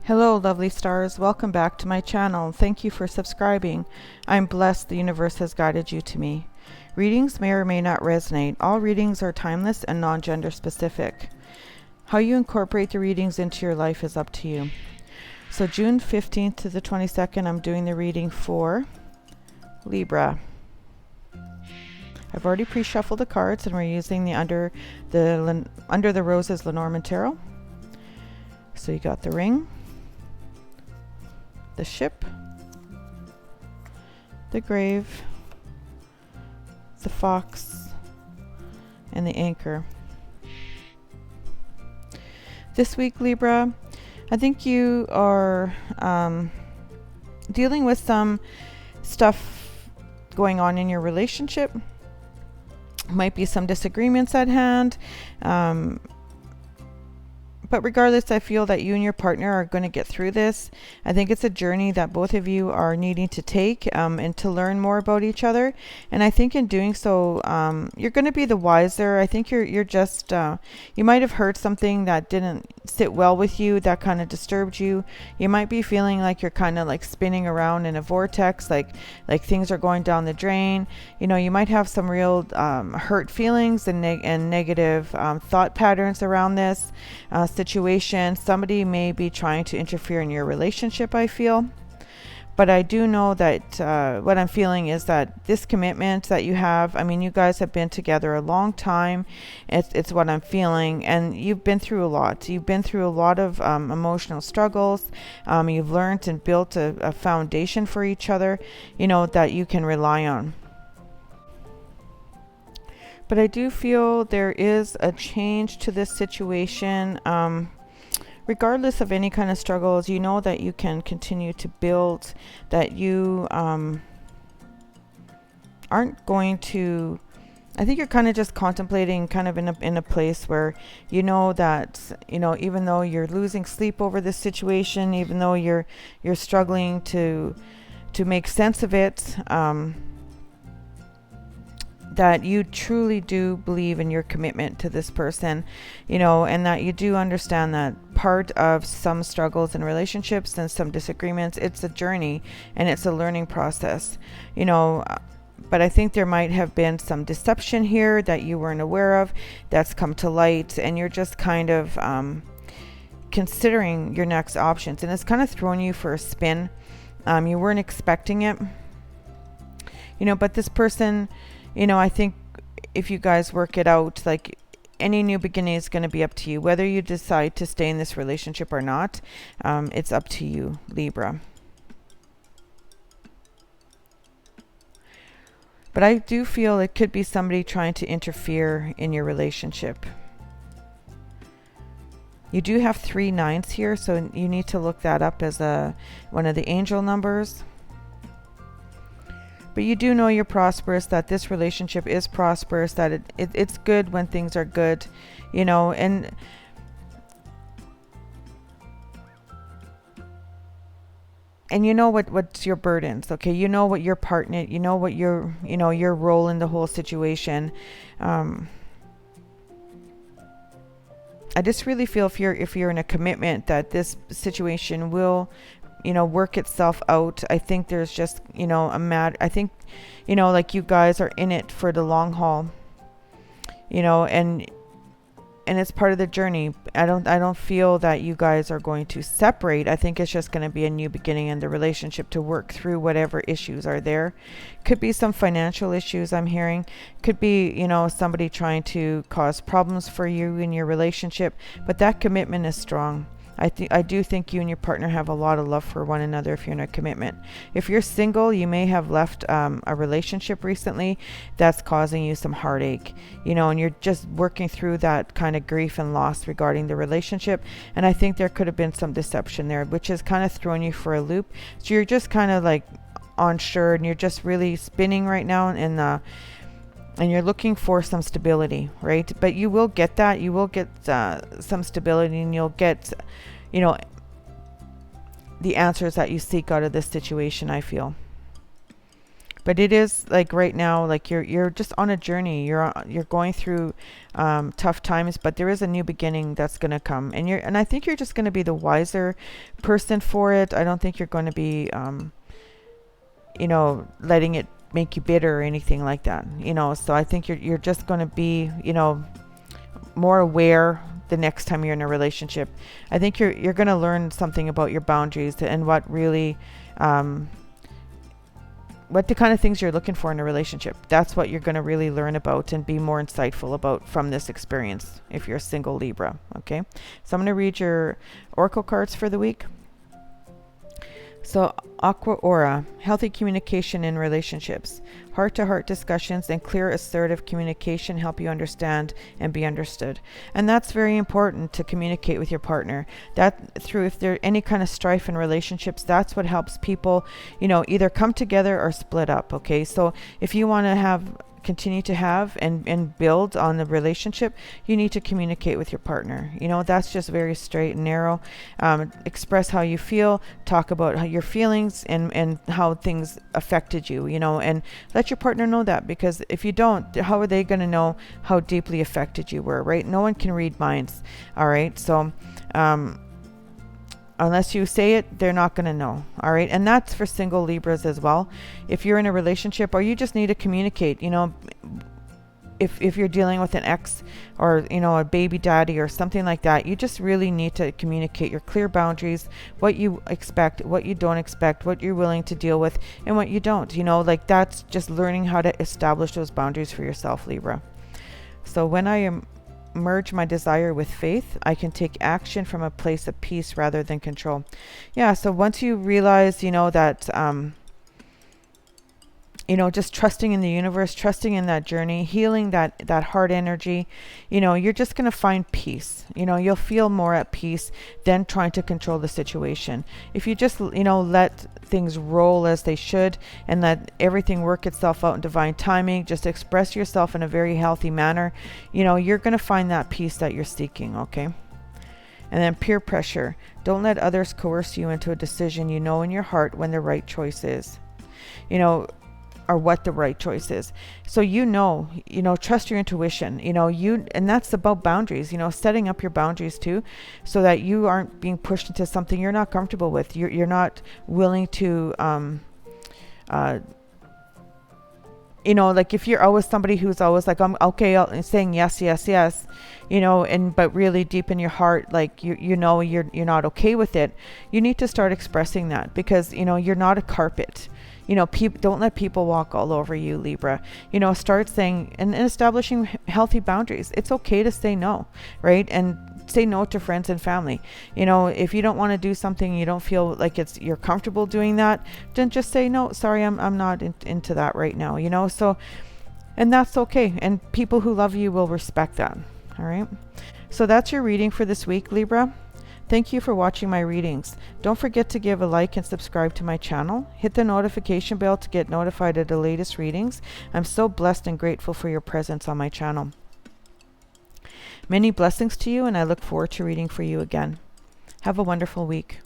Hello, lovely stars. Welcome back to my channel. Thank you for subscribing. I'm blessed the universe has guided you to me. Readings may or may not resonate. All readings are timeless and non-gender specific. How you incorporate the readings into your life is up to you. So June 15th to the 22nd, I'm doing the reading for Libra. I've already pre-shuffled the cards and we're using the Under the Roses Lenormand Tarot. So you got the Ring, the Ship, the Grave, the Fox, and the Anchor. This week, Libra, I think you are dealing with some stuff going on in your relationship. Might be some disagreements at hand. But regardless, I feel that you and your partner are going to get through this. I think it's a journey that both of you are needing to take and to learn more about each other. And I think in doing so, you're going to be the wiser. I think you're just, you might have heard something that didn't sit well with you, that kind of disturbed you. You might be feeling like you're kind of like spinning around in a vortex, like things are going down the drain. You know, you might have some real hurt feelings and negative thought patterns around this situation. Somebody may be trying to interfere in your relationship, I feel. But I do know that what I'm feeling is that this commitment that you have, I mean, you guys have been together a long time. It's what I'm feeling. And you've been through a lot. You've been through a lot of emotional struggles. You've learned and built a foundation for each other, you know, that you can rely on. But I do feel there is a change to this situation. Regardless of any kind of struggles, you know that you can continue to build, that you aren't going to, I think you're kind of just contemplating kind of in a place where you know that, you know, even though you're losing sleep over this situation, even though you're struggling to make sense of it, that you truly do believe in your commitment to this person, you know, and that you do understand that part of some struggles in relationships and some disagreements, it's a journey and it's a learning process, you know. But I think there might have been some deception here that you weren't aware of that's come to light, and you're just kind of considering your next options, and it's kind of thrown you for a spin. You weren't expecting it, you know, but this person, you know, I think if you guys work it out, like any new beginning is going to be up to you. Whether you decide to stay in this relationship or not, it's up to you, Libra. But I do feel it could be somebody trying to interfere in your relationship. You do have 3 9s here, so you need to look that up as one of the angel numbers. But you do know you're prosperous, that this relationship is prosperous, that it's good when things are good, you know, and you know what's your burdens, okay? You know what your partner, you know what your, you know, your role in the whole situation. I just really feel if you're in a commitment that this situation will, you know, work itself out. I think there's just, you know, I think, you know, like you guys are in it for the long haul, you know, and it's part of the journey. I don't feel that you guys are going to separate. I think it's just going to be a new beginning in the relationship to work through whatever issues are there. Could be some financial issues I'm hearing. Could be, you know, somebody trying to cause problems for you in your relationship, but that commitment is strong. I do think you and your partner have a lot of love for one another if you're in a commitment. If you're single, you may have left a relationship recently that's causing you some heartache, you know, and you're just working through that kind of grief and loss regarding the relationship. And I think there could have been some deception there, which has kind of thrown you for a loop. So you're just kind of like unsure, and you're just really spinning right now, and you're looking for some stability, right? But you will get that. You will get some stability, and you'll get, you know, the answers that you seek out of this situation, I feel. But it is like right now, like you're just on a journey. You're going through tough times, but there is a new beginning that's going to come, and I think you're just going to be the wiser person for it. I don't think you're going to be letting it make you bitter or anything like that. So I think you're just going to be more aware the next time you're in a relationship. I think you're going to learn something about your boundaries and what really what the kind of things you're looking for in a relationship. That's what you're going to really learn about and be more insightful about from this experience if you're a single Libra. Okay, so I'm going to read your oracle cards for the week. So Aqua Aura, healthy communication in relationships. Heart-to-heart discussions and clear assertive communication help you understand and be understood. And that's very important, to communicate with your partner. That through, if there any kind of strife in relationships, that's what helps people, either come together or split up. Okay, so if you want to continue to have and build on the relationship, you need to communicate with your partner. That's just very straight and narrow. Express how you feel, talk about how your feelings and how things affected you, and let your partner know that, because if you don't, how are they going to know how deeply affected you were, right? No one can read minds. All right, so unless you say it, they're not going to know. All right. And that's for single Libras as well. If you're in a relationship, or you just need to communicate, if you're dealing with an ex or, a baby daddy or something like that, you just really need to communicate your clear boundaries, what you expect, what you don't expect, what you're willing to deal with, and what you don't. That's just learning how to establish those boundaries for yourself, Libra. So when I merge my desire with faith, I can take action from a place of peace rather than control. Yeah, so once you realize, that just trusting in the universe, trusting in that journey, healing that heart energy, you're just going to find peace. You'll feel more at peace than trying to control the situation. If you just, let things roll as they should and let everything work itself out in divine timing, just express yourself in a very healthy manner, you're going to find that peace that you're seeking, okay? And then peer pressure. Don't let others coerce you into a decision you know in your heart when the right choice is. Or what the right choice is. So trust your intuition, and that's about boundaries, setting up your boundaries too, so that you aren't being pushed into something you're not comfortable with. You're not willing to, like if you're always somebody who's always like, I'm okay, saying yes, yes, yes, but really deep in your heart, like you're not okay with it. You need to start expressing that, because, you're not a carpet. Don't let people walk all over you, Libra. Start saying and establishing healthy boundaries. It's okay to say no, right? And say no to friends and family. If you don't want to do something, you don't feel like you're comfortable doing that, then just say no. Sorry, I'm not into that right now. So, and that's okay. And people who love you will respect that. All right. So that's your reading for this week, Libra. Thank you for watching my readings. Don't forget to give a like and subscribe to my channel. Hit the notification bell to get notified of the latest readings. I'm so blessed and grateful for your presence on my channel. Many blessings to you, and I look forward to reading for you again. Have a wonderful week.